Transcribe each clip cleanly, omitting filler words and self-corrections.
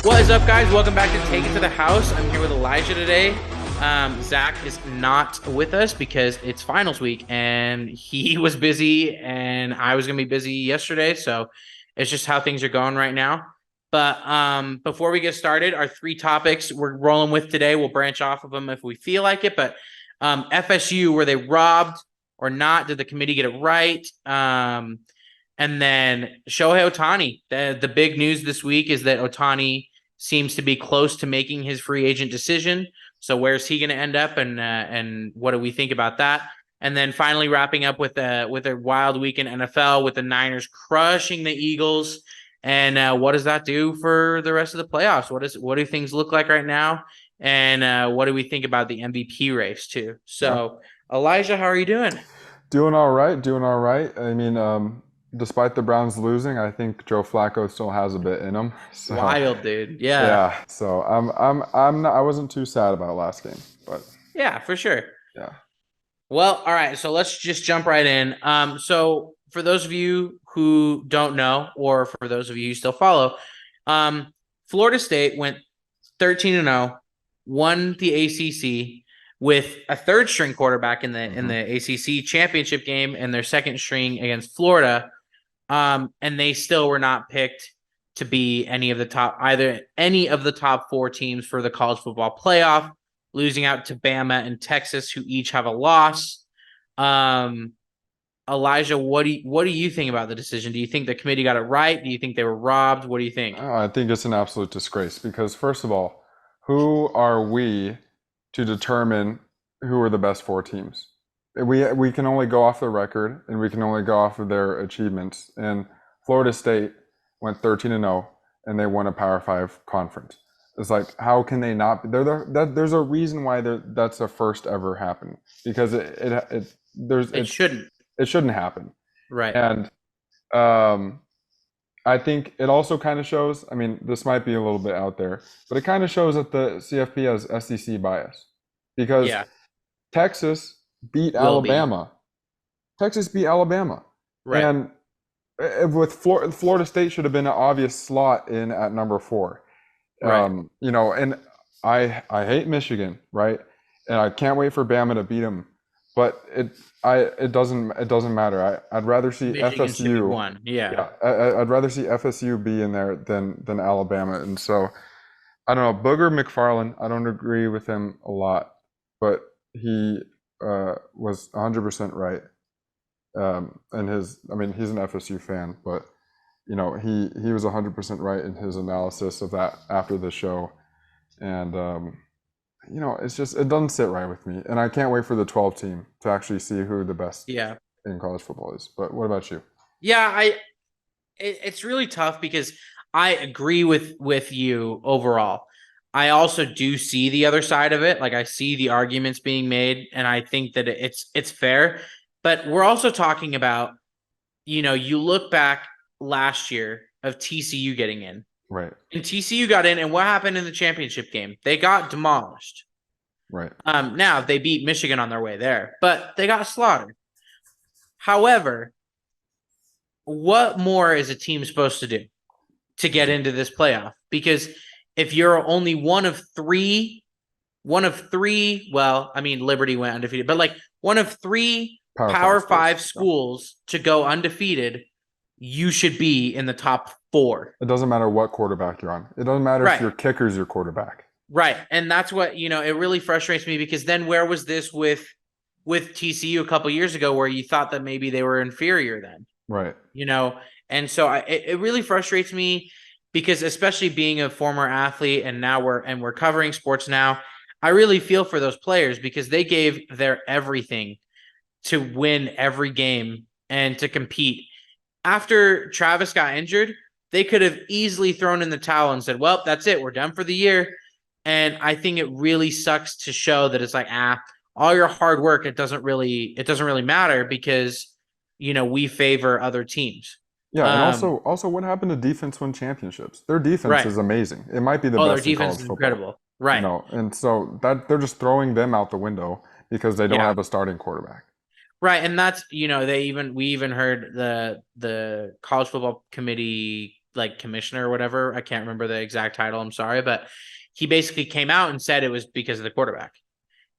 What is up, guys? Welcome back to Take It to the House. I'm here with Elijah today. Zach is not with us because it's finals week and he was busy and I was going to be busy yesterday. So it's just how things are going right now. But before we get started, our three topics we're rolling with today, we'll branch off of them if we feel like it. But FSU, were they robbed or not? Did the committee get it right? And then Shohei Ohtani. The big news this week is that Ohtani seems to be close to making his free agent decision. So where's he going to end up, and what do we think about that? And then finally wrapping up with a wild week in NFL with the Niners crushing the Eagles. And what does that do for the rest of the playoffs? What do things look like right now? And what do we think about the MVP race too? So Elijah, how are you doing? Doing all right, doing all right. I mean, despite the Browns losing, I think Joe Flacco still has a bit in him. So Wild, dude. Yeah. yeah, so I'm not, I wasn't too sad about last game, but Yeah, for sure. yeah. Well, all right. So let's just jump right in. So for those of you who don't know, or for those of you who still follow, Florida State went 13-0, won the ACC with a third string quarterback in the ACC championship game and their second string against Florida. And they still were not picked to be any of the top four teams for the college football playoff, losing out to Bama and Texas, who each have a loss. Elijah, what do you think about the decision? Do you think the committee got it right? Do you think they were robbed? What do you think? Oh, I think it's an absolute disgrace because first of all, who are we to determine who are the best four teams? We can only go off the record and we can only go off of their achievements. And Florida State went 13-0 and they won a Power 5 conference. It's like, how can they not? There's a reason why that's the first ever happened, because It shouldn't. it shouldn't happen. Right. And I think it also kind of shows, I mean, this might be a little bit out there, but it kind of shows that the CFP has SEC bias, because Yeah. Texas beat Will be. Alabama. Texas beat Alabama. Right. And with Florida State should have been an obvious slot in at number 4. Right. And I hate Michigan, right? And I can't wait for Bama to beat them. But it doesn't matter. I'd rather see Michigan should be FSU. one. Yeah. I'd rather see FSU be in there than Alabama. And so I don't know, Booger McFarland, I don't agree with him a lot, but he was 100% right. I mean, he's an FSU fan, but he was 100% right in his analysis of that after the show. And it's just, it doesn't sit right with me. And I can't wait for the 12 team to actually see who the best Yeah. in college football is. But what about you? Yeah, it's really tough because I agree with you overall. I also do see the other side of it. Like, I see the arguments being made, and I think that it's fair. But we're also talking about, you look back last year of TCU getting in. Right. And TCU got in, and what happened in the championship game? They got demolished. Right. Now they beat Michigan on their way there, but they got slaughtered. However, what more is a team supposed to do to get into this playoff? Because if you're only one of three, well, I mean, Liberty went undefeated, but like one of three Power 5 schools to go undefeated, you should be in the top 4. It doesn't matter what quarterback you're on. It doesn't matter if your kicker's your quarterback. Right. And that's what, it really frustrates me, because then where was this with TCU a couple years ago, where you thought that maybe they were inferior then? Right. And so it really frustrates me, because especially being a former athlete and now we're covering sports now, I really feel for those players, because they gave their everything to win every game and to compete. After Travis got injured, they could have easily thrown in the towel and said, well, that's it, we're done for the year. And I think it really sucks to show that it's like, all your hard work, it doesn't really matter, because we favor other teams. Yeah, and also what happened to defense win championships? Their defense is amazing. It might be the best in college football. Their defense is incredible. Right. And so that they're just throwing them out the window because they don't have a starting quarterback. Right, and that's we even heard the college football committee like commissioner or whatever. I can't remember the exact title. I'm sorry, but he basically came out and said it was because of the quarterback.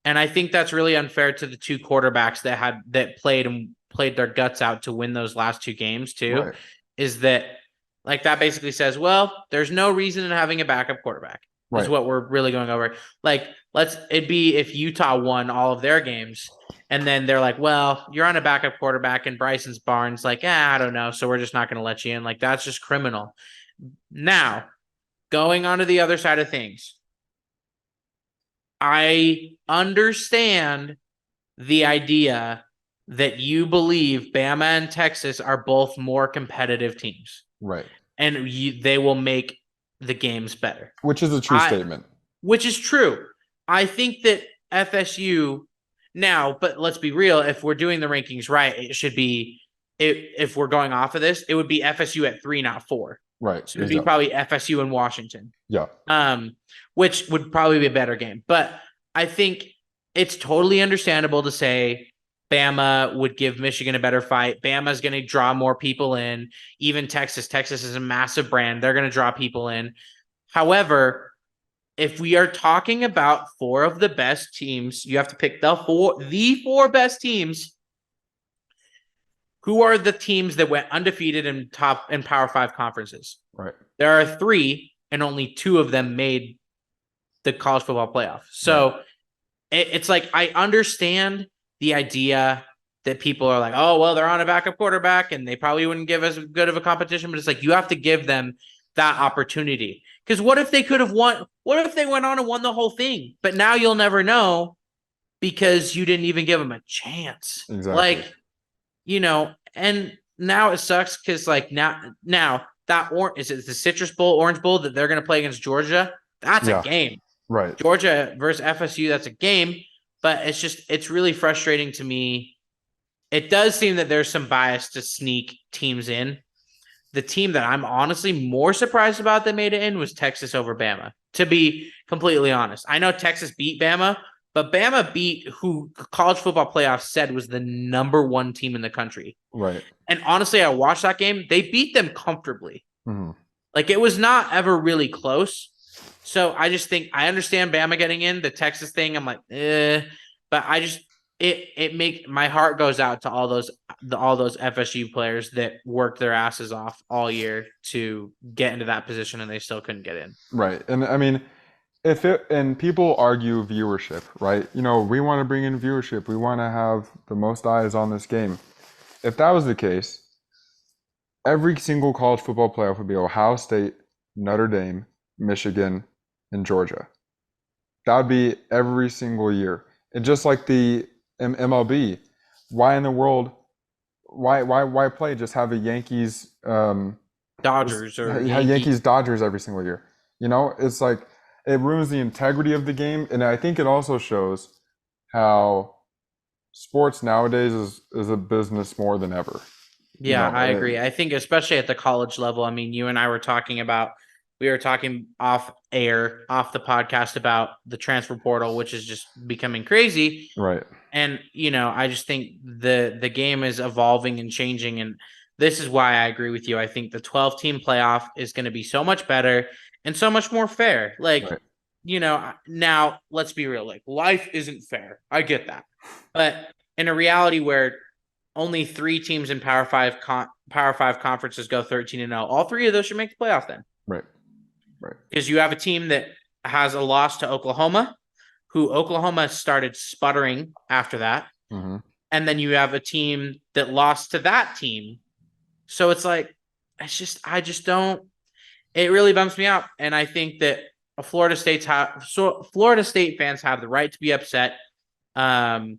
And I think that's really unfair to the two quarterbacks that played their guts out to win those last two games too. Right. Is that like that basically says, well, there's no reason in having a backup quarterback. Is Right. what we're really going over. Like, it'd be if Utah won all of their games, and then they're like, well, you're on a backup quarterback, and Bryson's Barnes like, I don't know, so we're just not going to let you in. Like, that's just criminal. Now, going on to the other side of things, I understand the idea that you believe Bama and Texas are both more competitive teams. Right. And they will make the games better. Which is a true statement. Which is true. I think that FSU now, but let's be real, if we're doing the rankings right, it should be, if we're going off of this, it would be FSU at 3, not 4. Right. So it would be probably FSU and Washington. Yeah. Which would probably be a better game. But I think it's totally understandable to say Bama would give Michigan a better fight. Bama's going to draw more people in. Even Texas. Texas is a massive brand. They're going to draw people in. However, if we are talking about 4 of the best teams, you have to pick the 4 best teams. Who are the teams that went undefeated in Power 5 conferences? Right. There are 3, and only 2 of them made the college football playoff. So it's like, I understand the idea that people are like, oh, well, they're on a backup quarterback and they probably wouldn't give as good of a competition, but it's like, you have to give them that opportunity. Because what if they could have won? What if they went on and won the whole thing? But now you'll never know because you didn't even give them a chance. Exactly. Like, and now it sucks because like now that is it the Citrus Bowl, Orange Bowl that they're going to play against Georgia? That's a game. Right. Georgia versus FSU, that's a game. But it's really frustrating to me. It does seem that there's some bias to sneak teams in. The team that I'm honestly more surprised about that made it in was Texas over Bama, to be completely honest. I know Texas beat Bama, but Bama beat who college football playoffs said was the number 1 team in the country. Right. And honestly, I watched that game. They beat them comfortably. Mm-hmm. Like, it was not ever really close. So I just think I understand Bama getting in. The Texas thing, I'm like, but I just it make my heart goes out to all those FSU players that worked their asses off all year to get into that position and they still couldn't get in. Right. And I mean, and people argue viewership, right? We want to bring in viewership. We want to have the most eyes on this game. If that was the case, every single college football playoff would be Ohio State, Notre Dame, Michigan, and Georgia. That would be every single year. And just like the MLB, why in the world, why play? Just have a Yankees, Dodgers or Yankees Dodgers every single year. It's like it ruins the integrity of the game, and I think it also shows how sports nowadays is a business more than ever. Yeah, I agree. I think especially at the college level. I mean, you and I were talking off the podcast about the transfer portal, which is just becoming crazy. Right. And, I just think the game is evolving and changing. And this is why I agree with you. I think the 12-team playoff is going to be so much better and so much more fair. Like, right. Now let's be real. Like, life isn't fair. I get that. But in a reality where only 3 teams in Power 5 conferences go 13-0, all 3 of those should make the playoff then. Right. Right. Because you have a team that has a loss to Oklahoma, who Oklahoma started sputtering after that. Mm-hmm. And then you have a team that lost to that team. So it's like, I just don't, it really bumps me out. And I think that Florida State fans have the right to be upset. And,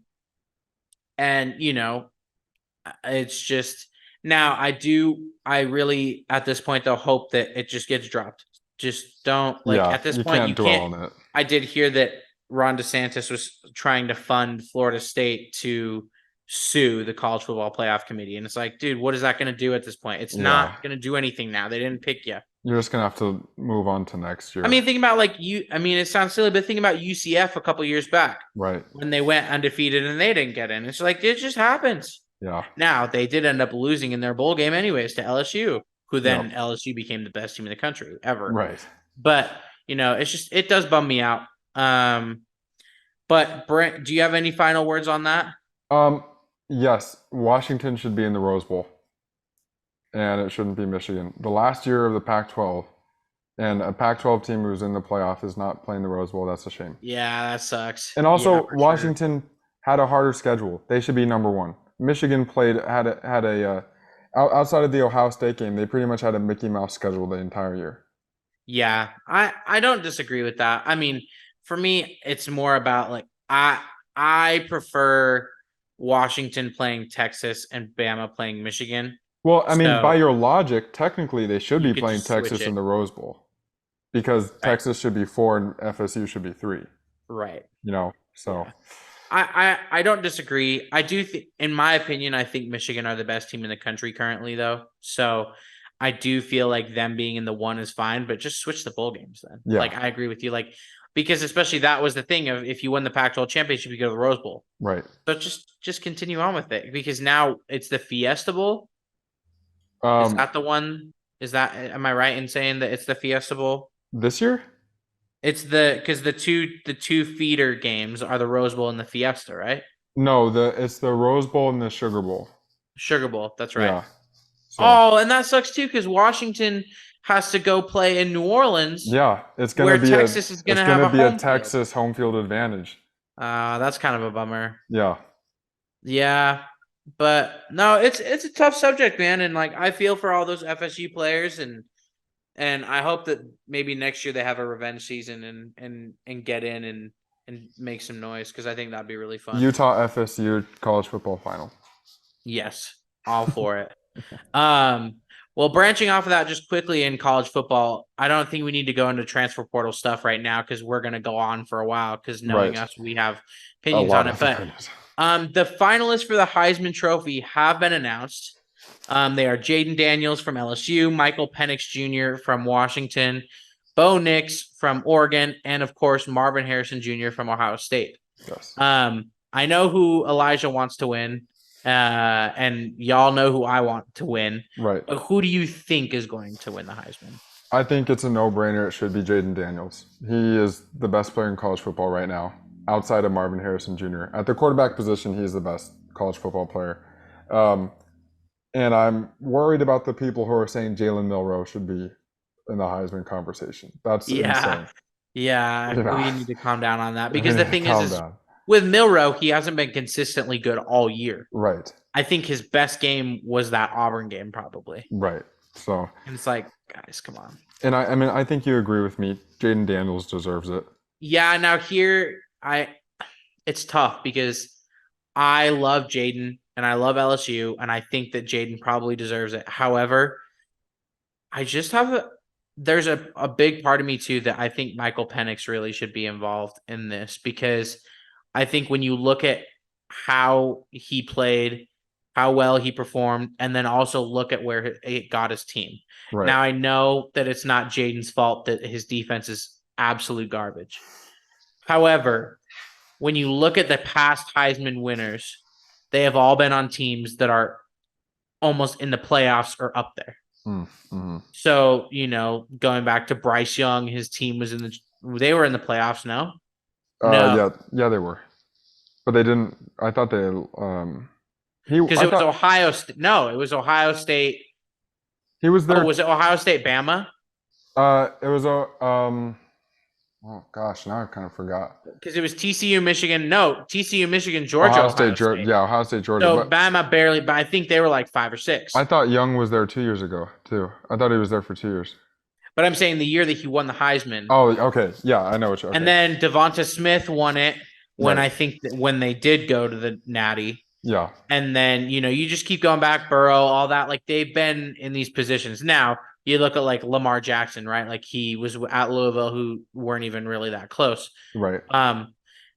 it's just, now I really, at this point though, hope that it just gets dropped. Just don't at this point, you can't dwell on it. I did hear that Ron DeSantis was trying to fund Florida State to sue the college football playoff committee. And it's like, dude, what is that going to do at this point? It's not going to do anything now. They didn't pick you. You're just going to have to move on to next year. I mean, think about it sounds silly, but think about UCF a couple years back. Right. When they went undefeated and they didn't get in. It's like, it just happens. Yeah. Now, they did end up losing in their bowl game anyways to LSU. who Yep. then LSU became the best team in the country ever. Right. But it's just it does bum me out. But Brent, do you have any final words on that? Um, yes, Washington should be in the Rose Bowl, and it shouldn't be Michigan. The last year of the Pac-12, and a Pac-12 team who's in the playoff is not playing the Rose Bowl. That's a shame. Yeah, that sucks. And Yeah, also, for sure. Washington had a harder schedule. They should be number one. Michigan outside of the Ohio State game, they pretty much had a Mickey Mouse schedule the entire year. Yeah, I don't disagree with that. I mean, for me, it's more about like I prefer Washington playing Texas and Bama playing Michigan. Well, I mean, by So your logic, technically they should you be could playing just switch Texas it. in the Rose Bowl because Right. Texas should be 4 and FSU should be 3. Right. So Yeah. I don't disagree. I do think, in my opinion, I think Michigan are the best team in the country currently, though. So I do feel like them being in the one is fine, but just switch the bowl games then. Yeah. Like I agree with you. Like because especially that was the thing of if you won the Pac-12 championship, you go to the Rose Bowl. right. So just continue on with it because now it's the Fiesta Bowl. Is Um, that the one? Am I right in saying that it's the Fiesta Bowl? this year? It's because the two feeder games are the Rose Bowl and the Fiesta, right? No, it's the Rose Bowl and the Sugar Bowl. Sugar Bowl, that's right. Yeah. So, Oh, and that sucks too because Washington has to go play in New Orleans. yeah, it's gonna where be Texas is gonna have a be a home Texas home field advantage. That's kind of a bummer. Yeah. Yeah, but no, it's a tough subject, man, and like I feel for all those FSU players, and I hope that maybe next year they have a revenge season and get in and make some noise because I think that'd be really fun. Utah FSU college football final. Yes, all for it. Well, branching off of that just quickly in college football, I don't think we need to go into transfer portal stuff right now because we're going to go on for a while because knowing Right. us, we have A opinions lot on it. of But opinions. the finalists for the Heisman Trophy have been announced. They are Jaden Daniels from LSU, Michael Penix Jr. from Washington, Bo Nix from Oregon, and of course Marvin Harrison Jr. from Ohio State. Yes. I know who Elijah wants to win, and y'all know who I want to win. Right. But who do you think is going to win the Heisman? I think it's a no-brainer. It should be Jaden Daniels. He is the best player in college football right now, outside of Marvin Harrison Jr. At the quarterback position, he's the best college football player. And I'm worried about the people who are saying Jalen Milroe should be in the Heisman conversation. That's insane. Yeah, You know. we need to calm down on that because the thing Calm is down. with Milroe, he hasn't been consistently good all year. Right. I think his best game was that Auburn game, probably. Right. So, And it's like, guys, come on. and I mean, I think you agree with me. Jaden Daniels deserves it. Yeah, now here it's tough because I love Jaden and I love LSU and I think that Jaden probably deserves it. However, I just have there's a big part of me too that I think Michael Penix really should be involved in this because I think when you look at how he played, how well he performed, and then also look at where it got his team. Right. Now I know that it's not Jaden's fault that his defense is absolute garbage. However, when you look at the past Heisman winners, they have all been on teams that are almost in the playoffs or up there. Mm-hmm. So, going back to Bryce Young, his team was they were in the playoffs, no? No. Yeah, they were. But they didn't. I thought they. Because it was Ohio State. No, it was Ohio State. He was there. Oh, was it Ohio State, Bama? It was a. Oh gosh, now I kind of forgot. Because it was TCU, Michigan. No, TCU, Michigan, Georgia, Ohio State, Georgia. Yeah, Ohio State, Georgia. So Bama barely, but I think they were like 5 or 6. I thought Young was there 2 years ago too. I thought he was there for 2 years. But I'm saying the year that he won the Heisman. Oh, okay. Yeah, I know what you're. Okay. And then Devonta Smith won it when Right. I think that when they did go to the Natty. Yeah. And then, you just keep going back, Burrow, all that. Like, they've been in these positions. Now, you look at, like, Lamar Jackson, right? Like, he was at Louisville, who weren't even really that close. Right.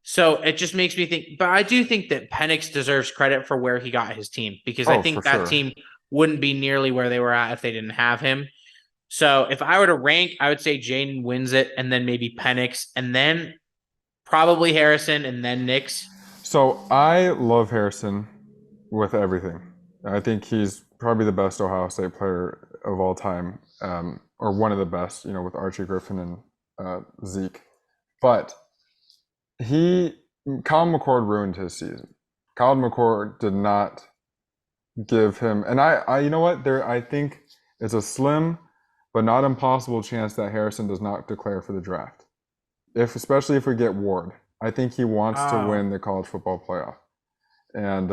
So it just makes me think. But I do think that Penix deserves credit for where he got his team. Because I think that team wouldn't be nearly where they were at if they didn't have him. So if I were to rank, I would say Jaden wins it, and then maybe Penix, and then probably Harrison, and then Nix. So I love Harrison with everything. I think he's probably the best Ohio State player of all time, or one of the best, with Archie Griffin and Zeke. But Colin McCord ruined his season. Colin McCord did not give him, and I you know what? I think it's a slim but not impossible chance that Harrison does not declare for the draft. Especially if we get Ward. I think he wants to win the college football playoff. And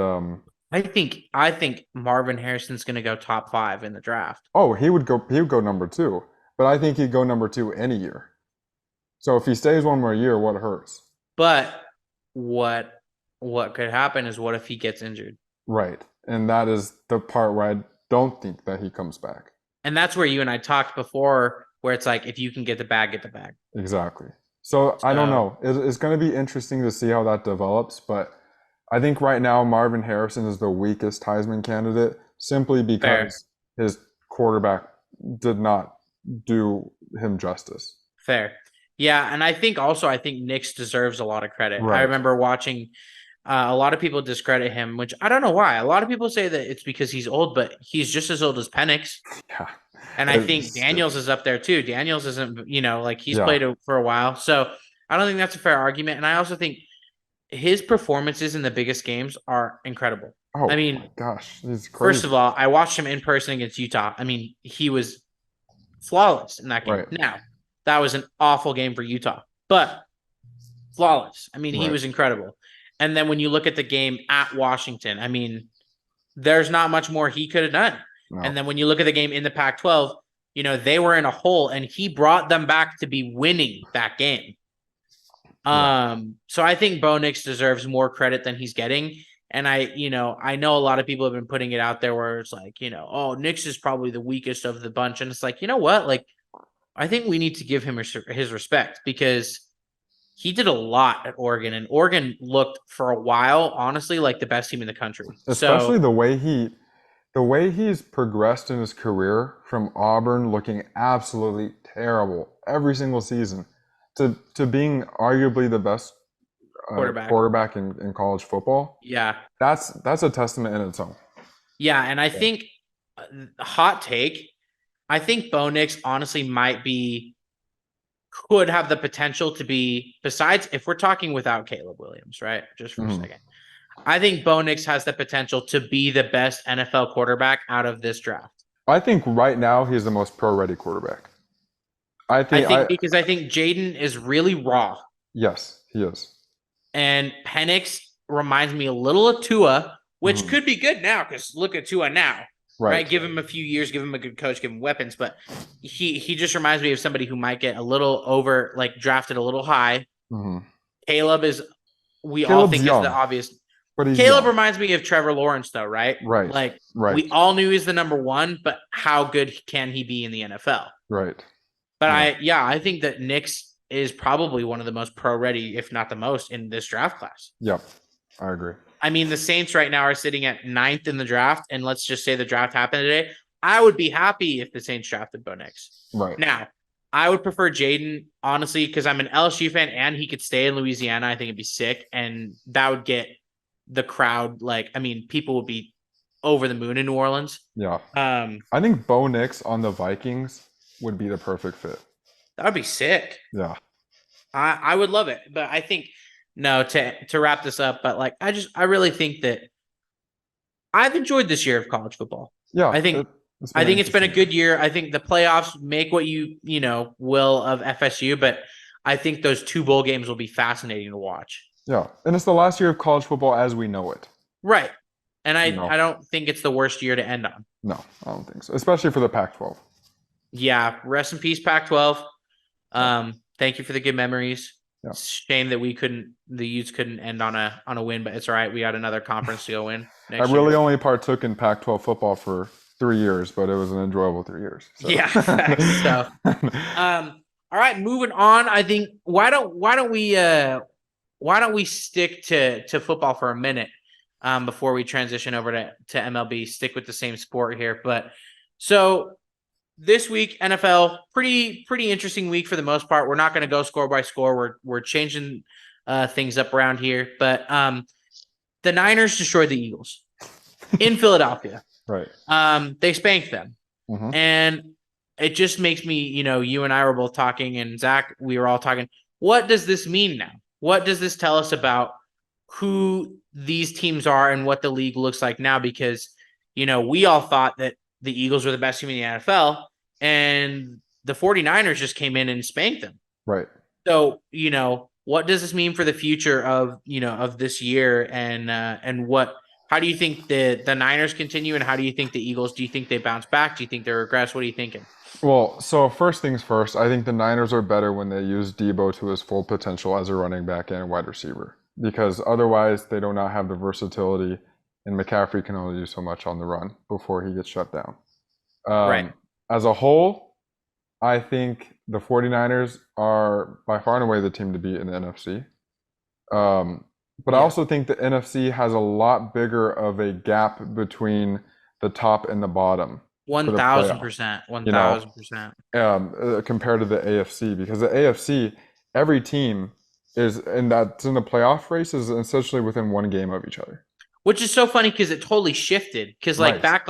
I think Marvin Harrison's going to go top 5 in the draft. Oh, he would go number 2, but I think he'd go number 2 any year. So if he stays one more year, what hurts? But what could happen is, what if he gets injured? Right. And that is the part where I don't think that he comes back. And that's where you and I talked before, where it's like, if you can get the bag, get the bag. Exactly. So I don't know. It's going to be interesting to see how that develops, but I think right now Marvin Harrison is the weakest Heisman candidate, simply because his quarterback did not do him justice. Fair. Yeah, and I think Nix deserves a lot of credit. Right. I remember watching a lot of people discredit him, which I don't know why. A lot of people say that it's because he's old, but he's just as old as Penix. Yeah. And I think Daniels is up there too. Daniels isn't, he's played for a while. So I don't think that's a fair argument. And I also think his performances in the biggest games are incredible. Oh, I mean, my gosh, he's crazy. First of all, I watched him in person against Utah. I mean, he was flawless in that game. Right. Now, that was an awful game for Utah, but flawless. I mean, he was incredible. And then when you look at the game at Washington, I mean, there's not much more he could have done. No. And then when you look at the game in the Pac-12, they were in a hole, and he brought them back to be winning that game. So I think Bo Nix deserves more credit than he's getting. And I know a lot of people have been putting it out there where it's like, Nix is probably the weakest of the bunch. And it's like, you know what? Like, I think we need to give him his respect, because he did a lot at Oregon, and Oregon looked for a while, honestly, like the best team in the country. Especially the way he's progressed in his career, from Auburn looking absolutely terrible every single season to being arguably the best quarterback in college football. Yeah. That's a testament in its own. Yeah, and I think, hot take, I think Bo Nix honestly could have the potential to be, besides, if we're talking without Caleb Williams, right? Just for a second. I think Bo Nix has the potential to be the best NFL quarterback out of this draft. I think right now he's the most pro-ready quarterback. Because I think Jaden is really raw. Yes, he is. And Penix reminds me a little of Tua, which could be good now, because look at Tua now. Right. Give him a few years, give him a good coach, give him weapons. But he just reminds me of somebody who might get a little drafted a little high. Caleb is, all think young, is the obvious. But Caleb reminds me of Trevor Lawrence, though, right? Right. We all knew he's the number one, but how good can he be in the NFL? Right. But I think that Nix is probably one of the most pro-ready, if not the most, in this draft class. Yep, I agree. I mean, the Saints right now are sitting at 9th in the draft, and let's just say the draft happened today. I would be happy if the Saints drafted Bo Nix. Right. Now, I would prefer Jaden, honestly, because I'm an LSU fan, and he could stay in Louisiana. I think it'd be sick, and that would get the crowd, people would be over the moon in New Orleans. Yeah. I think Bo Nix on the Vikings would be the perfect fit. That would be sick. Yeah. I would love it, but I think to wrap this up, but I really think that I've enjoyed this year of college football. Yeah. I think it's been a good year. I think the playoffs make what you will of FSU, but I think those 2 bowl games will be fascinating to watch. Yeah. And it's the last year of college football as we know it. Right. And I don't think it's the worst year to end on. No, I don't think so. Especially for the Pac-12. Yeah. Rest in peace, Pac-12. Thank you for the good memories. Yeah. Shame that the Utes couldn't end on a win, but it's all right. We got another conference to go in. I really only partook in Pac-12 football for 3 years, but it was an enjoyable 3 years. So. Yeah. So, all right, moving on. I think why don't we stick to football for a minute before we transition over to MLB? Stick with the same sport here, but so. This week, NFL, pretty interesting week for the most part. We're not going to go score by score. We're changing things up around here. But the Niners destroyed the Eagles in Philadelphia. Right. They spanked them. Hmm. And it just makes me, you and I were both talking, and Zach, we were all talking. What does this mean now? What does this tell us about who these teams are and what the league looks like now? Because, we all thought that the Eagles were the best team in the NFL, and the 49ers just came in and spanked them. Right. So, what does this mean for the future of, of this year, and how do you think the Niners continue, and how do you think the Eagles, do you think they bounce back? Do you think they regress? What are you thinking? Well, so first things first, I think the Niners are better when they use Debo to his full potential as a running back and a wide receiver, because otherwise they do not have the versatility, and McCaffrey can only do so much on the run before he gets shut down. Right. As a whole, I think the 49ers are by far and away the team to beat in the NFC. But I Yeah. also think the NFC has a lot bigger of a gap between the top and the bottom for the playoffs. 1000%. You know, 1000%. compared to the AFC, because the AFC, every team is, and that's in the playoff race, is essentially within one game of each other. Which is so funny because it totally shifted. Because Right. back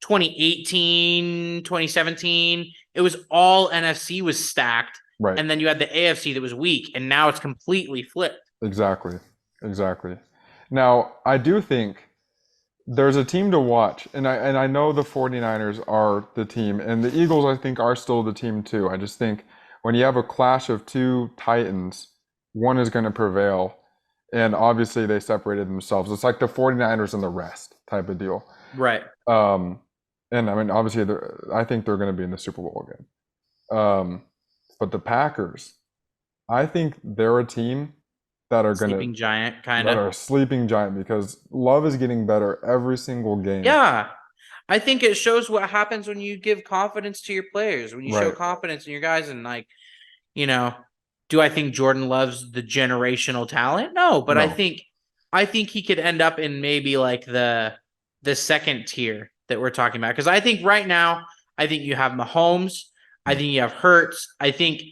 2018, 2017, it was all NFC was stacked. Right. And then you had the AFC that was weak. And now it's completely flipped. Exactly. Exactly. Now, I do think there's a team to watch, and I know the 49ers are the team, and the Eagles I think are still the team too. I just think when you have a clash of two titans, one is going to prevail, and obviously they separated themselves. It's like the 49ers and the rest type of deal. Right. Um, and I mean, obviously, I think they're going to be in the Super Bowl again. But the Packers, I think they're a team that are going to Sleeping giant, kind that are of. a sleeping giant, because Love is getting better every single game. Yeah. I think it shows what happens when you give confidence to your players, when you show Right. confidence in your guys. And you know, do I think Jordan Love's the generational talent? No, but I No. think he could end up in maybe the second tier that we're talking about. Because I think right now, I think you have Mahomes, I think you have Hurts. I think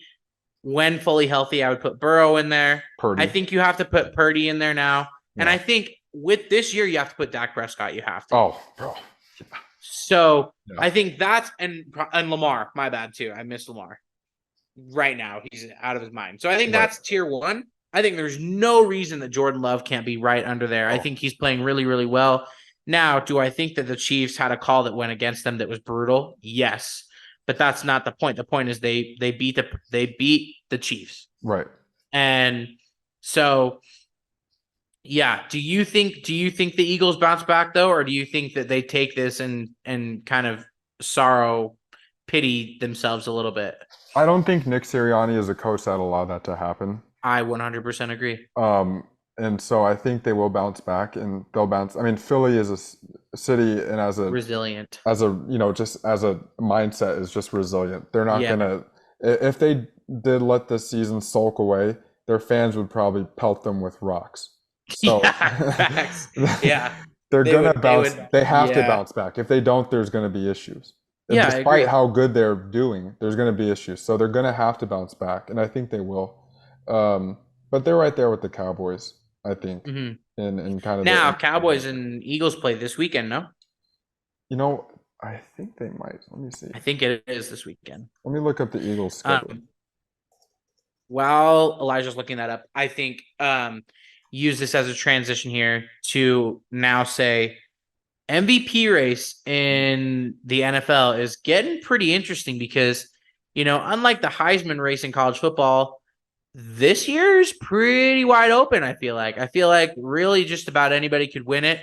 when fully healthy, I would put Burrow in there. I Purdy. think you have to put Purdy in there now. And Yeah. I think with this year, you have to put Dak Prescott. You have to. Oh, bro. So Yeah. I think that's and Lamar. My bad too. I miss Lamar. Right now, he's out of his mind. So I think Right. that's tier one. I think there's no reason that Jordan Love can't be right under there. I Oh. think he's playing really, really well. Now, do I think that the Chiefs had a call that went against them that was brutal? Yes, but that's not the point. The point is they beat the Chiefs, Right. and so yeah. Do you think the Eagles bounce back though, or do you think that they take this and kind of pity themselves a little bit? I don't think Nick Sirianni as a coach that allowed that to happen. I 100% agree. And so I think they will bounce back, and they'll bounce. I mean, Philly is a city, and Resilient. just as a mindset is just resilient. They're not Yeah. gonna, if they did let this season sulk away, their fans would probably pelt them with rocks. So Yeah, facts. Yeah. they're They gonna would- they bounce. would- They have to yeah. bounce back. If they don't, there's gonna be issues. And Yeah, I despite agree. how good they're doing, there's gonna be issues. So they're gonna have to bounce back, and I think they will. But they're right there with the Cowboys, I think, hmm in kind of Now, the. Cowboys and Eagles play this weekend, no? You know, I think they might. Let me see. I think it is this weekend. Let me look up the Eagles' schedule. While Elijah's looking that up, I think use this as a transition here to now say MVP race in the NFL is getting pretty interesting because, unlike the Heisman race in college football, this year's pretty wide open. I feel like really just about anybody could win it.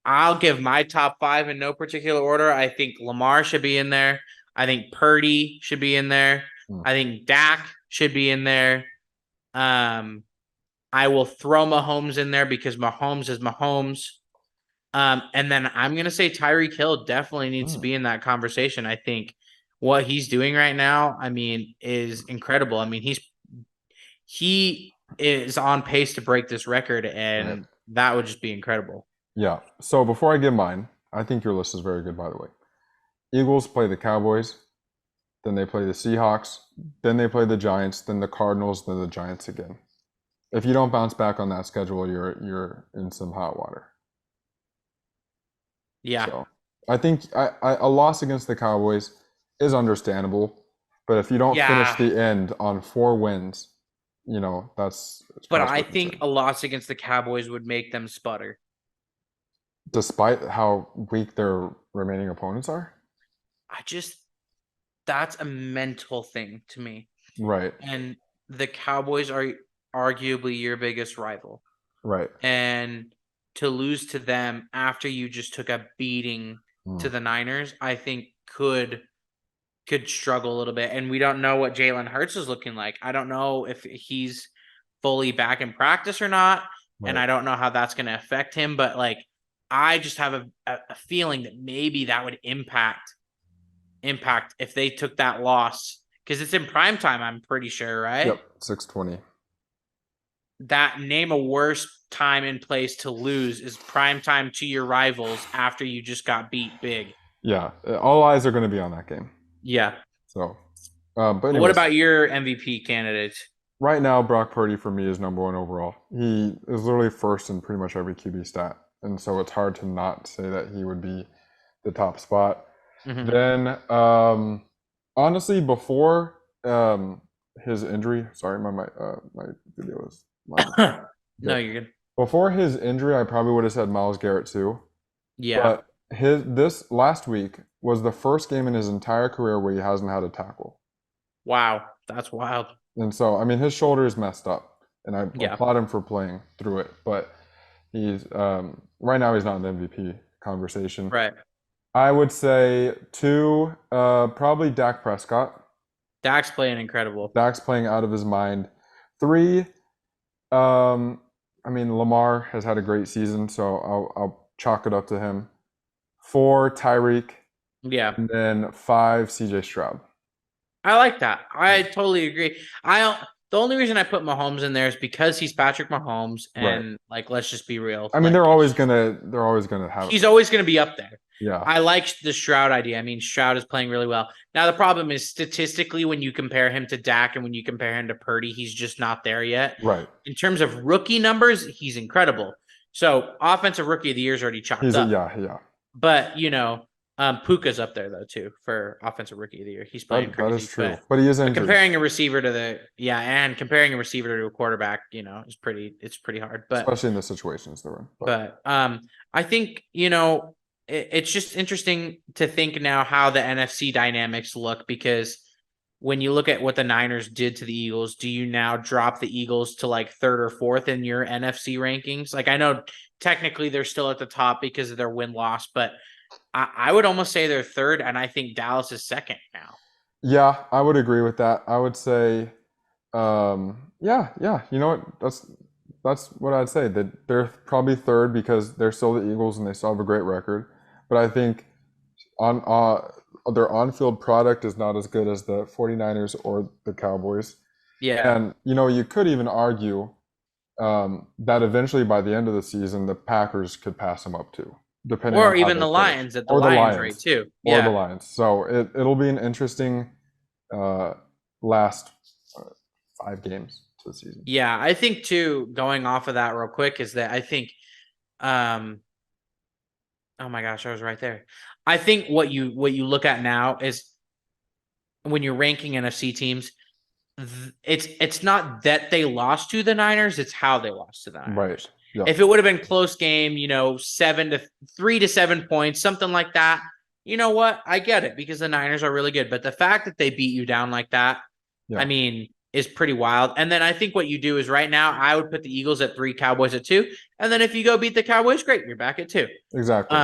I'll give my top five in no particular order. I think Lamar should be in there. I think Purdy should be in there. I think Dak should be in there. I will throw Mahomes in there because Mahomes is Mahomes. And then I'm going to say Tyreek Hill definitely needs to be in that conversation. I think what he's doing right now, I mean, is incredible. I mean, he is on pace to break this record, and that would just be incredible. Yeah. So before I give mine, I think your list is very good, by the way. Eagles play the Cowboys, then they play the Seahawks, then they play the Giants, then the Cardinals, then the Giants again. If you don't bounce back on that schedule, you're in some hot water. Yeah. So I think a loss against the Cowboys is understandable, but if you don't finish Yeah, the end on 4 wins, that's but cause I for think concern. a loss against the Cowboys would make them sputter. Despite how weak their remaining opponents are. I just that's a mental thing to me. Right, And the Cowboys are arguably your biggest rival. right. And to lose to them after you just took a beating to Mm, the Niners, I think could struggle a little bit. And we don't know what Jalen Hurts is looking like. I don't know if he's fully back in practice or not. And right. I don't know how that's going to affect him. But like, I just have a feeling that maybe that would impact if they took that loss because it's in prime time. I'm pretty sure, right? Yep, 6:20. That name a worse time and place to lose is prime time to your rivals after you just got beat big. Yeah, all eyes are going to be on that game. Yeah. So, but But what anyways, about your MVP candidates? right now Brock Purdy for me is number one overall. He is literally first in pretty much every QB stat, and so it's hard to not say that he would be the top spot. Mm-hmm. Then, honestly, before his injury, sorry, my video is lagging. No, Okay. you're good. Before his injury, I probably would have said Myles Garrett too. Yeah. But this last week was the first game in his entire career where he hasn't had a tackle. Wow. That's wild. And so, I mean, his shoulder is messed up, and I Yeah. applaud him for playing through it. But he's right now he's not in the MVP conversation. Right. I would say two, probably Dak Prescott. Dak's playing incredible. Dak's playing out of his mind. Three, I mean, Lamar has had a great season, so I'll chalk it up to him. Four, Tyreek, Yeah. and then five, CJ Stroud. I like that. I totally agree. I don't the only reason I put Mahomes in there is because he's Patrick Mahomes Right. and like let's just be real. I mean, Like they're always gonna have. he's always going to be up there. Yeah. I like the Stroud idea. I mean, Stroud is playing really well. Now, the problem is statistically, when you compare him to Dak and when you compare him to Purdy, he's just not there yet. Right. In terms of rookie numbers, he's incredible. So, offensive rookie of the year is already chopped up. Yeah. But, Puka's up there, though, too, for offensive rookie of the year. He's playing That crazy. is true. But he is But injured. comparing a receiver and comparing a receiver to a quarterback, is it's pretty hard. But Especially in the situations they're in. but I think it's just interesting to think now how the NFC dynamics look because when you look at what the Niners did to the Eagles, do you now drop the Eagles to like third or fourth in your NFC rankings? Like I know technically they're still at the top because of their win-loss, but I would almost say they're third, and I think Dallas is second now. Yeah, I would agree with that. I would say, yeah. You know what? That's what I'd say. That they're probably third because they're still the Eagles and they still have a great record. But I think on their on-field product is not as good as the 49ers or the Cowboys. Yeah. And you could even argue that eventually by the end of the season, the Packers could pass them up too, depending on Or how even they the finish. Lions at the Or the Lions rate Lions. too. Or the Yeah. Lions. So it'll be an interesting last 5 games to the season. Yeah, I think too, going off of that real quick is that I think oh my gosh, I was right there. I think what you look at now is when you're ranking NFC teams, it's not that they lost to the Niners, it's how they lost to the Niners. Right. Yeah. If it would have been close game, 3 to 7 points, something like that, you know what? I get it because the Niners are really good. But the fact that they beat you down like that, Yeah. I mean, is pretty wild. And then I think what you do is right now, I would put the Eagles at 3, Cowboys at 2. And then if you go beat the Cowboys, great, you're back at 2. Exactly.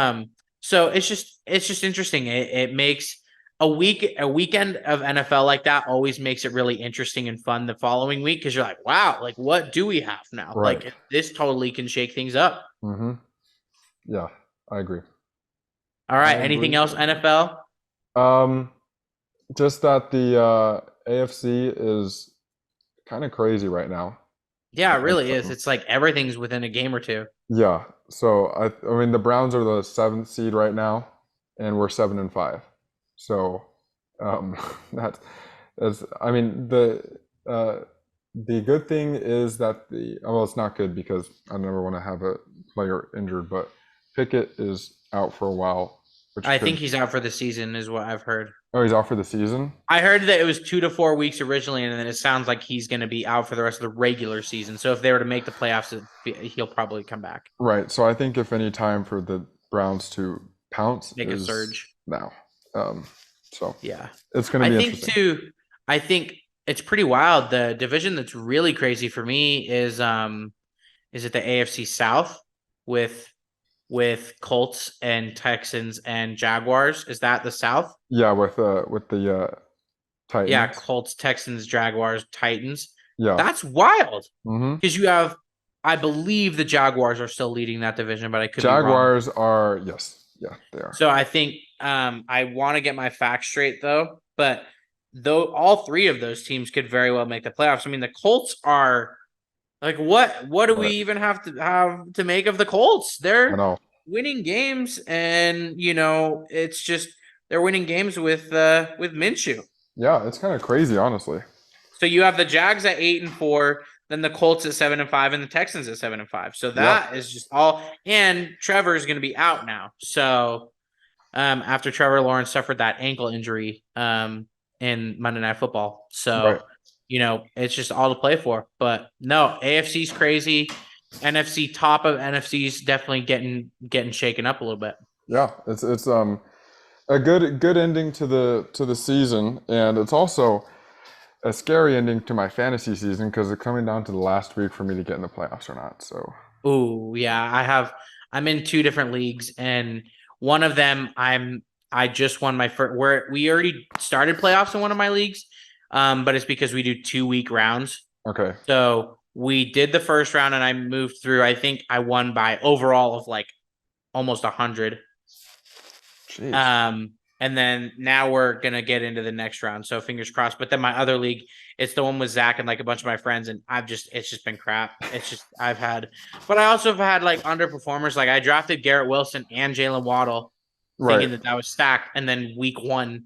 So it's just interesting. It makes a weekend of NFL like that always makes it really interesting and fun the following week because you're like, wow, like what do we have now? Right. Like this totally can shake things up. Mm-hmm. Yeah, I agree. All right. Anything else, NFL? Just that the AFC is kind of crazy right now. Yeah, it really is. It's like everything's within a game or two. Yeah. So I mean the Browns are the 7th seed right now, and we're 7-5. So that's I mean the good thing is that it's not good because I never want to have a player injured, but Pickett is out for a while which I could. think he's out for the season, is what I've heard. Oh, he's out for the season. I heard that it was 2 to 4 weeks originally, and then it sounds like he's going to be out for the rest of the regular season. So if they were to make the playoffs, he'll probably come back, Right. So I think if any time for the Browns to pounce make a is surge. now. Um, so Yeah, it's going to I be think interesting. too. I think it's pretty wild. The division that's really crazy for me is it the AFC South with Colts and Texans and Jaguars? Is that the South? Yeah, with the Yeah, Titans. Colts, Texans, Jaguars, Titans. Yeah. That's wild Mm-hmm. because you have, I believe the Jaguars are still leading that division, but I could be wrong. Jaguars are, yes. Yeah, they are. So I think I want to get my facts straight though, but though all three of those teams could very well make the playoffs. I mean, the Colts are like what do we Right. even have to make of the Colts? I They're know. winning games, and it's just they're winning games with Minshew. Yeah, it's kind of crazy, honestly. So you have the Jags at 8-4, then the Colts at 7-5, and the Texans at 7-5. So that is just all. And Trevor is going to be out now. So after Trevor Lawrence suffered that ankle injury in Monday Night Football, so Right. it's just all to play for. But no, AFC's crazy. NFC top of NFC's definitely getting shaken up a little bit. Yeah, it's a good ending to the season, and it's also a scary ending to my fantasy season because it's coming down to the last week for me to get in the playoffs or not. So Ooh, yeah, I'm in 2 different leagues, and one of them I just won my first. We already started playoffs in one of my leagues, but it's because we do 2-week rounds. okay, So we did the first round, and I moved through. I think I won by overall of like almost 100. jeez, And then now we're gonna get into the next round. So fingers crossed. But then my other league, it's the one with Zach and like a bunch of my friends, and it's just been crap. But I also have had like underperformers. Like I drafted Garrett Wilson and Jalen Waddle, thinking right, that was stacked, and then week 1,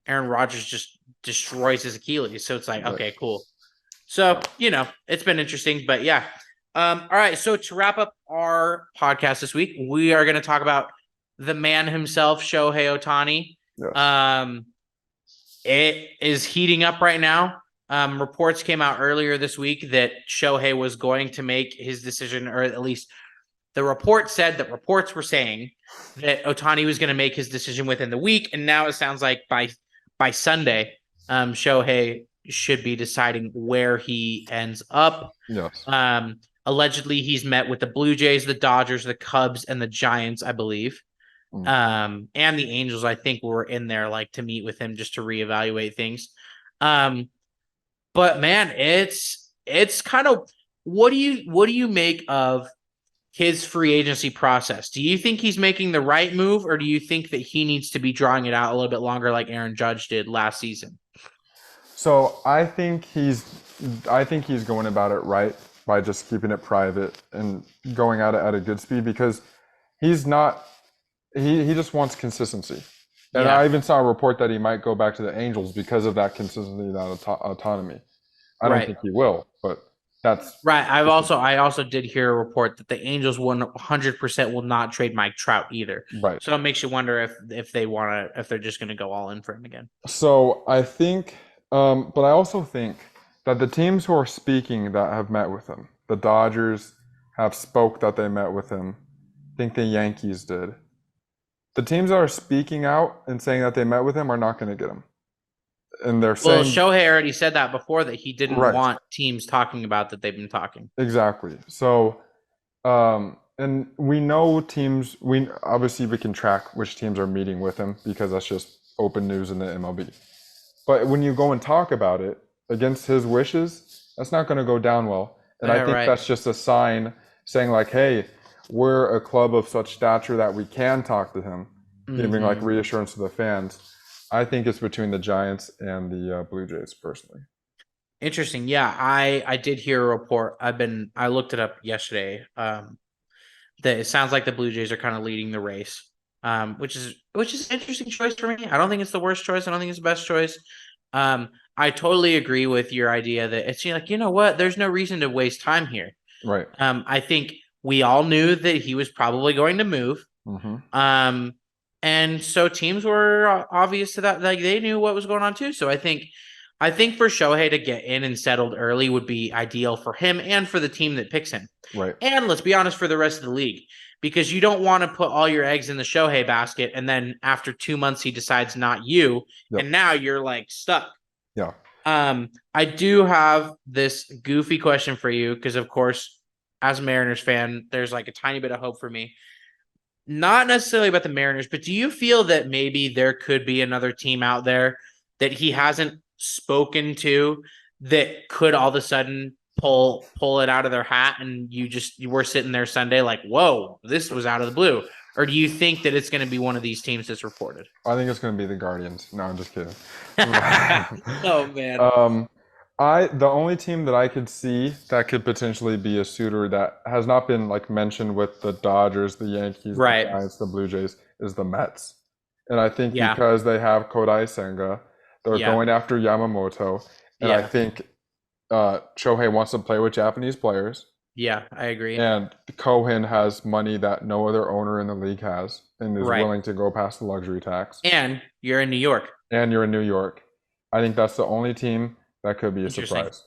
Aaron Rodgers just destroys his Achilles. So it's like, right. okay, cool. So it's been interesting, but yeah. All right. So to wrap up our podcast this week, we are going to talk about the man himself, Shohei Ohtani. Yes. It is heating up right now. Reports came out earlier this week that Shohei was going to make his decision, or at least the report said that reports were saying that Ohtani was going to make his decision within the week, and now it sounds like by Sunday, Shohei should be deciding where he ends up. Yes. Allegedly, he's met with the Blue Jays, the Dodgers, the Cubs, and the Giants, I believe. And the Angels, I think, were in there like to meet with him just to reevaluate things. But man, it's kind of what do you make of his free agency process? Do you think he's making the right move, or do you think that he needs to be drawing it out a little bit longer like Aaron Judge did last season? So I think he's going about it right by just keeping it private and going at it at a good speed because he's not. He just wants consistency. And Yeah. I even saw a report that he might go back to the Angels because of that consistency, that autonomy. I don't Right. think he will, but that's Right. I also did hear a report that the Angels 100% will not trade Mike Trout either. right. So it makes you wonder if they're just going to go all in for him again. So I think, but I also think that the teams who are speaking that have met with him, the Dodgers have spoke that they met with him. I think the Yankees did. The teams that are speaking out and saying that they met with him are not going to get him. And they're Well, saying Shohei already said that before, that he didn't right. want teams talking about that they've been talking. Exactly. So, and we know teams. We can track which teams are meeting with him because that's just open news in the MLB. But when you go and talk about it against his wishes, that's not going to go down well. And I think that's just a sign saying like, hey, we're a club of such stature that we can talk to him, giving like reassurance to the fans. I think it's between the Giants and the Blue Jays personally. Interesting. Yeah, I did hear a report. I looked it up yesterday. That it sounds like the Blue Jays are kind of leading the race. Which is an interesting choice for me. I don't think it's the worst choice. I don't think it's the best choice. I totally agree with your idea that it's like, you know what? There's no reason to waste time here. Right. I think we all knew that he was probably going to move. And so teams were obvious to that, like they knew what was going on too. So I think for Shohei to get in and settled early would be ideal for him and for the team that picks him. Right. And let's be honest, for the rest of the league, because you don't want to put all your eggs in the Shohei basket, and then after 2 months he decides not you, Yep. and now you're like stuck. Yeah. I do have this goofy question for you because, of course, as a Mariners fan, there's like a tiny bit of hope for me. Not necessarily about the Mariners, but do you feel that maybe there could be another team out there that he hasn't spoken to that could all of a sudden pull it out of their hat, and you were sitting there Sunday like, whoa, this was out of the blue? Or do you think that it's going to be one of these teams that's reported? I think it's going to be the Guardians. No, I'm just kidding. Oh man. The only team that I could see that could potentially be a suitor that has not been like mentioned with the Dodgers, the Yankees, Right. the Giants, the Blue Jays is the Mets. And I think Yeah. because they have Kodai Senga, they're Yeah. going after Yamamoto, and I Yeah. think Shohei wants to play with Japanese players, Yeah, I agree. and Cohen has money that no other owner in the league has, and is Right. willing to go past the luxury tax. And you're in New York. And you're in New York. I think that's the only team that could be a Interesting. surprise.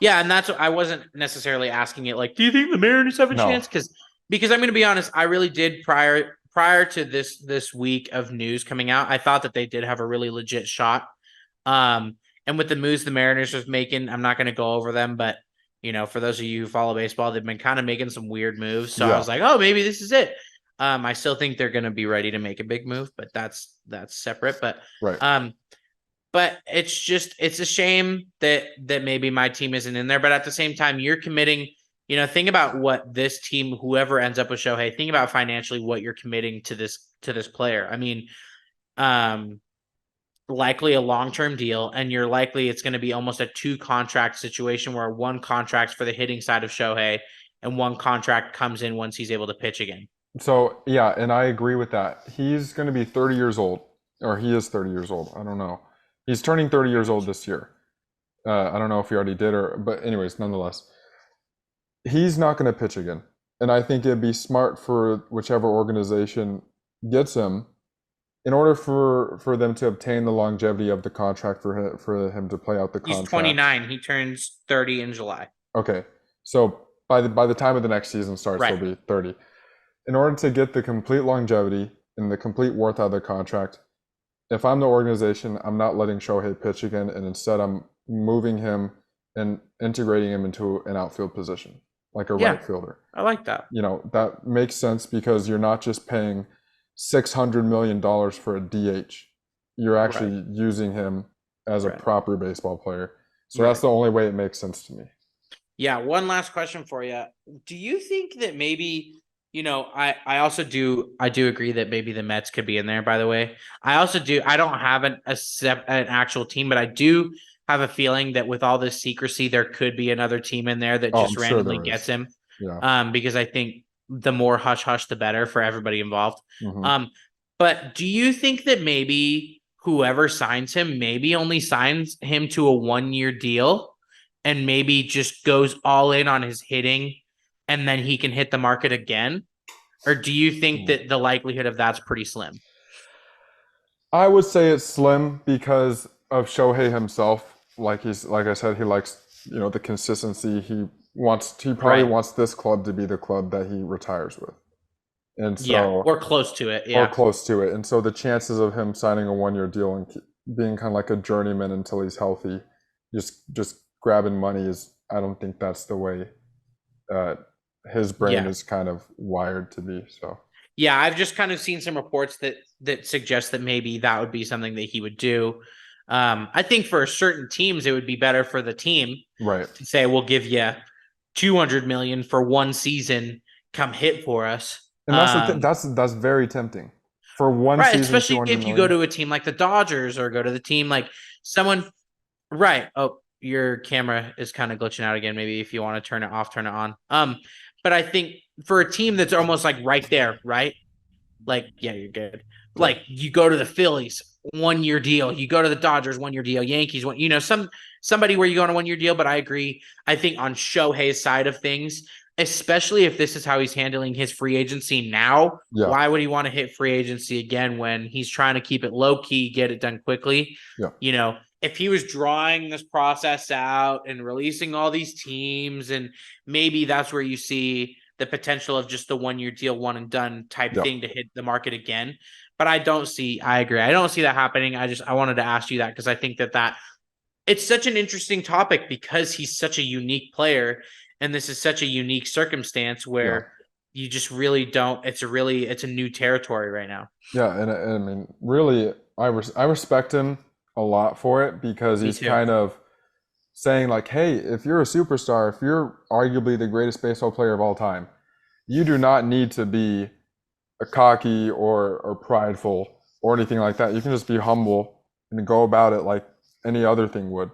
Yeah, and that's I wasn't necessarily asking it like, do you think the Mariners have a No. chance? Because I'm going to be honest, I really did prior to this week of news coming out, I thought that they did have a really legit shot. And with the moves the Mariners was making, I'm not going to go over them, but for those of you who follow baseball, they've been kind of making some weird moves. So I Yeah. was like, oh, maybe this is it. I still think they're going to be ready to make a big move, but that's separate. But Right. but it's a shame that maybe my team isn't in there. But at the same time, you're committing. Think about what this team, whoever ends up with Shohei, think about financially what you're committing to this player. I mean, likely a long-term deal, and it's going to be almost a 2-contract situation where one contract's for the hitting side of Shohei and one contract comes in once he's able to pitch again. So, yeah, and I agree with that. He's going to be 30 years old, or he is 30 years old. I don't know. He's turning 30 years old this year. I don't know if he already did, but anyways, nonetheless, he's not going to pitch again. And I think it'd be smart for whichever organization gets him, in order for them to obtain the longevity of the contract for him to play out the contract. He's 29. He turns 30 in July. Okay, so by the time of the next season starts, Right. he'll be 30. In order to get the complete longevity and the complete worth out of the contract, if I'm the organization, I'm not letting Shohei pitch again, and instead I'm moving him and integrating him into an outfield position, like a right fielder. I like that. That makes sense because you're not just paying $600 million for a DH. You're actually using him as a proper baseball player. So that's the only way it makes sense to me. Yeah, one last question for you. Do you think that maybe, I also do agree that maybe the Mets could be in there, by the way. I also do. I don't have an actual team, but I do have a feeling that with all this secrecy, there could be another team in there that just randomly gets him. Yeah. Because I think the more hush-hush, the better for everybody involved. Mhm. But do you think that maybe whoever signs him maybe only signs him to a 1-year deal and maybe just goes all in on his hitting and then he can hit the market again? Or do you think that the likelihood of that's pretty slim? I would say it's slim because of Shohei himself. Like I said, he likes, the consistency. He probably wants this club to be the club that he retires with. And so or close to it. Yeah. Or close to it. And so the chances of him signing a 1-year deal and being kind of like a journeyman until he's healthy, just grabbing money I don't think that's the way his brain is kind of wired to be. So yeah, I've just kind of seen some reports that suggest that maybe that would be something that he would do. I think for certain teams, it would be better for the team to say, we'll give you $200 million for one season. Come hit for us. And that's very tempting for one season. Especially if you go to a team like the Dodgers or go to the team like someone. Right. Oh, your camera is kind of glitching out again. Maybe if you want to turn it off, turn it on. But I think for a team that's almost like right there, right? Like, yeah, you're good. Like you go to the Phillies, 1-year deal. You go to the Dodgers, 1-year deal. Yankees, somebody where you go on a 1-year deal. But I agree. I think on Shohei's side of things, especially if this is how he's handling his free agency now. Yeah. Why would he want to hit free agency again when he's trying to keep it low key, get it done quickly? Yeah. If he was drawing this process out and releasing all these teams, and maybe that's where you see the potential of just the 1-year deal, one and done type thing to hit the market again. But I agree. I don't see that happening. I wanted to ask you that because I think that it's such an interesting topic because he's such a unique player. And this is such a unique circumstance where you just really don't, it's a new territory right now. Yeah. And I mean, really, I respect him a lot for it because he's kind of saying like, hey, if you're a superstar, if you're arguably the greatest baseball player of all time, you do not need to be a cocky or prideful or anything like that. You can just be humble and go about it like any other thing would,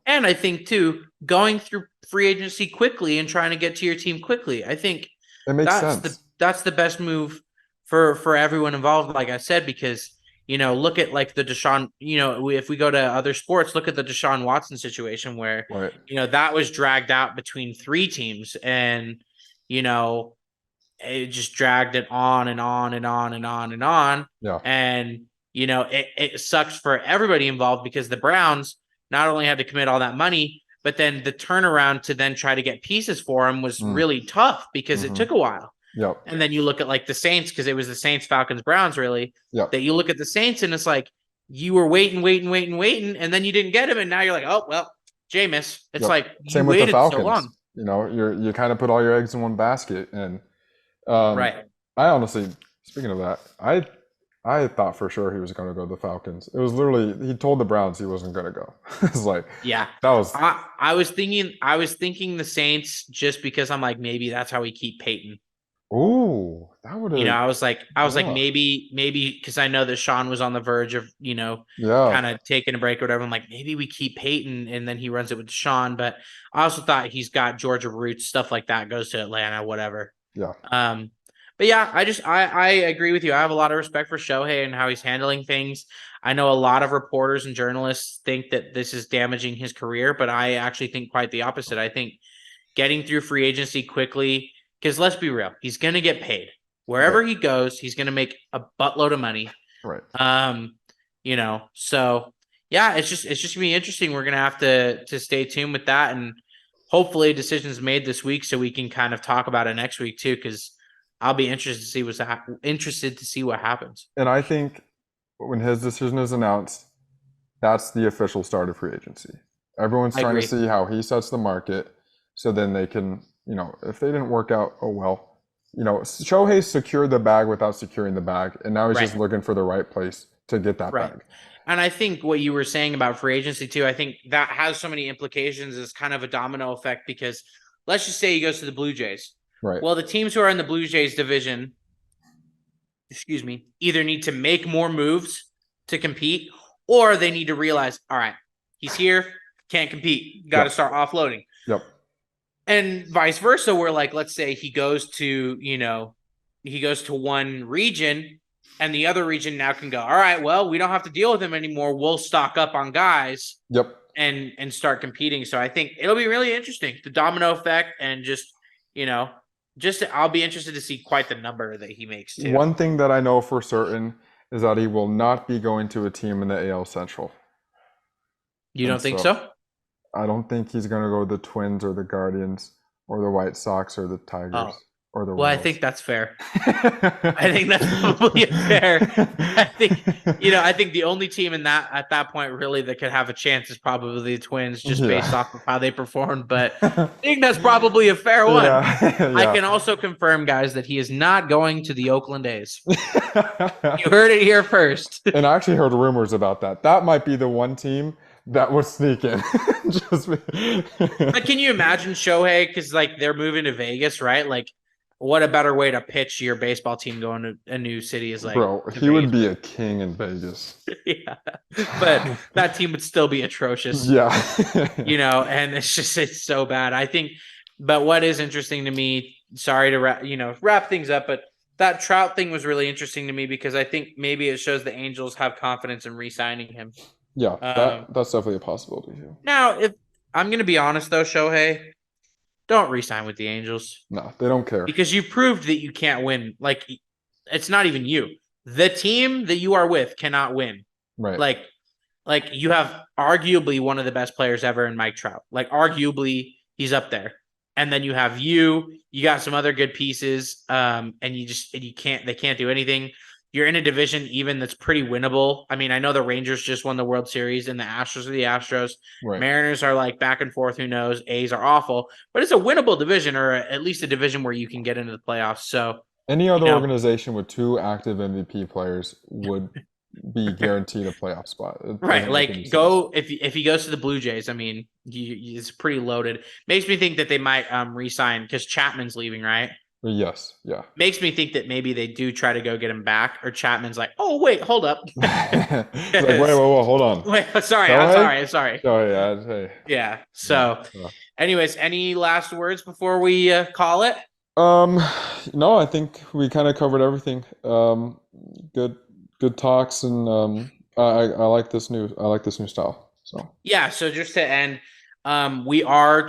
And I think too, going through free agency quickly and trying to get to your team quickly, I think it makes sense. That's the best move for everyone involved, like I said, because look at like the Deshaun, if we go to other sports, look at the Deshaun Watson situation where, that was dragged out between 3 teams and, it just dragged it on and on and on and on and on. Yeah. And, it sucks for everybody involved because the Browns not only had to commit all that money, but then the turnaround to then try to get pieces for him was really tough because it took a while. Yep. And then you look at like the Saints, because it was the Saints, Falcons, Browns, really. Yep. That you look at the Saints and it's like you were waiting, and then you didn't get him, and now you're like, oh well, Jameis. It's like same you with waited the Falcons. so long. You kind of put all your eggs in one basket, and right. I honestly, speaking of that, I thought for sure he was going to go to the Falcons. It was literally he told the Browns he wasn't going to go. It's like that was. I was thinking the Saints just because I'm like maybe that's how we keep Peyton. Ooh, that would have. I was like maybe because I know that Sean was on the verge of kind of taking a break or whatever. I'm like maybe we keep Peyton and then he runs it with Sean. But I also thought he's got Georgia roots, stuff like that, goes to Atlanta, whatever. Yeah. But yeah, I agree with you. I have a lot of respect for Shohei and how he's handling things. I know a lot of reporters and journalists think that this is damaging his career, but I actually think quite the opposite. I think getting through free agency quickly. Because let's be real, he's going to get paid. Wherever he goes, he's going to make a buttload of money. Right. So yeah, it's just going to be interesting. We're going to have to stay tuned with that, and hopefully decisions made this week so we can kind of talk about it next week too, because I'll be interested to see what happens. And I think when his decision is announced, that's the official start of free agency. Everyone's trying to see how he sets the market, so then they can. If they didn't work out, oh well. Shohei secured the bag without securing the bag, and now he's just looking for the right place to get that bag. And I think what you were saying about free agency too, I think that has so many implications as kind of a domino effect, because let's just say he goes to the Blue Jays. Right. Well, the teams who are in the Blue Jays division, either need to make more moves to compete, or they need to realize, all right, he's here, can't compete, got to start offloading. Yep. And vice versa, where like, let's say he goes to one region and the other region now can go, all right, well, we don't have to deal with him anymore. We'll stock up on guys. Yep. And start competing. So I think it'll be really interesting, the domino effect, and I'll be interested to see quite the number that he makes too. One thing that I know for certain is that he will not be going to a team in the AL Central. You don't think so? I don't think he's going to go to the Twins or the Guardians or the White Sox or the Tigers or the Royals. I think that's fair. I think that's probably fair. I think the only team at that point really that could have a chance is probably the Twins, just based off of how they performed. But I think that's probably a fair one. Yeah. I can also confirm, guys, that he is not going to the Oakland A's. You heard it here first. And I actually heard rumors about that. That might be the one team that would sneak in. But can you imagine Shohei? Because like they're moving to Vegas, right? Like, what a better way to pitch your baseball team going to a new city is like. Bro, he would be a king in Vegas. Yeah, but that team would still be atrocious. Yeah. And it's so bad. I think. But what is interesting to me? Sorry to wrap things up, but that Trout thing was really interesting to me because I think maybe it shows the Angels have confidence in re-signing him. Yeah, that's definitely a possibility too. Now, if I'm going to be honest though, Shohei, don't re-sign with the Angels. No, they don't care. Because you proved that you can't win. Like, it's not even you. The team that you are with cannot win. Right. Like you have arguably one of the best players ever in Mike Trout. Like, arguably, he's up there. And then you have you got some other good pieces, and they can't do anything. You're in a division even that's pretty winnable. I mean, I know the Rangers just won the World Series and the Astros are the Astros. Right. Mariners are like back and forth, who knows? A's are awful, but it's a winnable division, or at least a division where you can get into the playoffs. So any other organization with 2 active MVP players would be guaranteed a playoff spot. Right, like if he goes to the Blue Jays, I mean, it's pretty loaded. Makes me think that they might re-sign because Chapman's leaving, right? Yes, yeah. Makes me think that maybe they do try to go get him back, or Chapman's like, oh wait, hold up. It's like, wait, hold on. Wait, I'm sorry. Hey. Yeah. So, anyways, any last words before we call it? No, I think we kind of covered everything. Good talks, and I like this new style. So yeah. So just to end, we're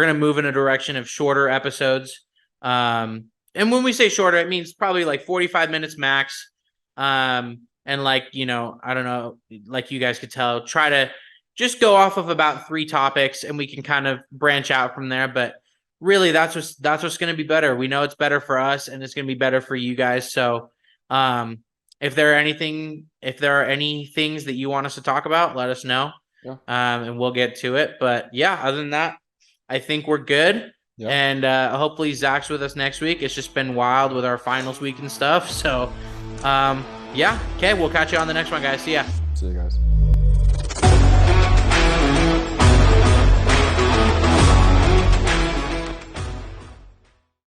going to move in a direction of shorter episodes. And when we say shorter, it means probably like 45 minutes max. And like, I don't know, like you guys could tell, try to just go off of about 3 topics and we can kind of branch out from there. But really that's what's going to be better. We know it's better for us and it's going to be better for you guys. So, if there are any things that you want us to talk about, let us know. Yeah. And we'll get to it. But yeah, other than that, I think we're good. Yeah. And hopefully Zach's with us next week. It's just been wild with our finals week and stuff. So, yeah. Okay, we'll catch you on the next one, guys. See ya. See you guys.